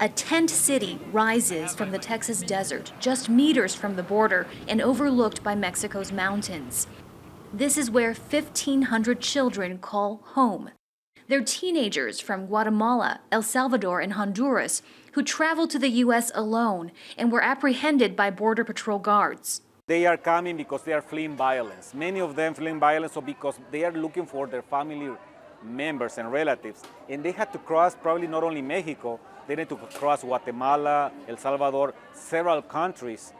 A tent city rises from the Texas desert, just meters from the border and overlooked by Mexico's mountains. This is where 1,500 children call home. They're teenagers from Guatemala, El Salvador, and Honduras who traveled to the U.S. alone and were apprehended by Border Patrol guards. They are coming because they are fleeing violence. Many of them fleeing violence because they are looking for their family members and relatives. And they had to cross probably not only Mexico, they need to cross Guatemala, El Salvador, several countries,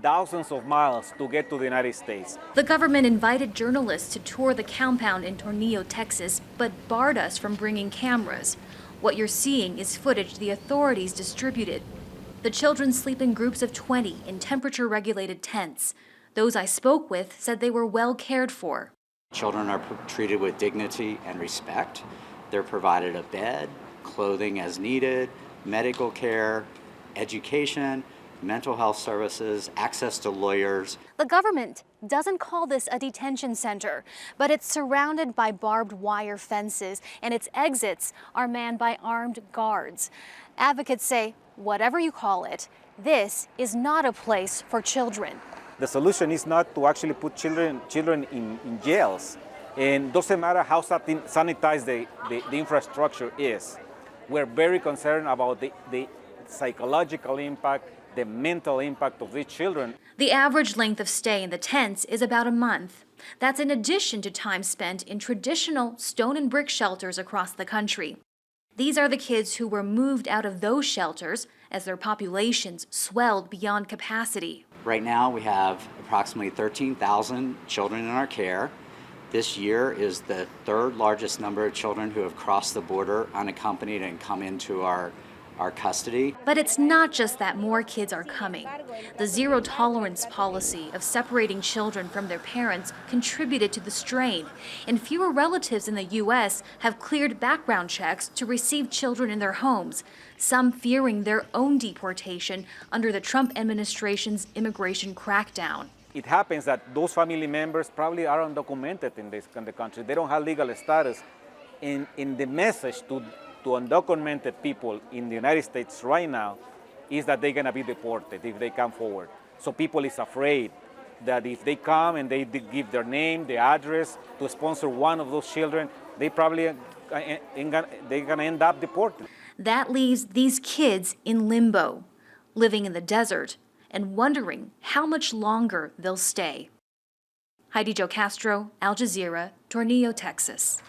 thousands of miles to get to the United States. The government invited journalists to tour the compound in Tornillo, Texas, but barred us from bringing cameras. What you're seeing is footage the authorities distributed. The children sleep in groups of 20 in temperature-regulated tents. Those I spoke with said they were well cared for. Children are treated with dignity and respect. They're provided a bed, clothing as needed, medical care, education, mental health services, access to lawyers. The government doesn't call this a detention center, but it's surrounded by barbed wire fences, and its exits are manned by armed guards. Advocates say, whatever you call it, this is not a place for children. The solution is not to actually put children in jails. And it doesn't matter how sanitized the infrastructure is. We're very concerned about the psychological impact, the mental impact of these children. The average length of stay in the tents is about a month. That's in addition to time spent in traditional stone and brick shelters across the country. These are the kids who were moved out of those shelters as their populations swelled beyond capacity. Right now we have approximately 13,000 children in our care. This year is the third largest number of children who have crossed the border unaccompanied and come into our custody. But it's not just that more kids are coming. The zero tolerance policy of separating children from their parents contributed to the strain, and fewer relatives in the U.S. have cleared background checks to receive children in their homes, some fearing their own deportation under the Trump administration's immigration crackdown. It happens that those family members probably are undocumented in the country. They don't have legal status. In the message to undocumented people in the United States right now is that they're going to be deported if they come forward. So people is afraid that if they come and they give their name, their address to sponsor one of those children, they probably they're going to end up deported. That leaves these kids in limbo, living in the desert and wondering how much longer they'll stay. Heidi Zhou-Castro, Al Jazeera, Tornillo, Texas.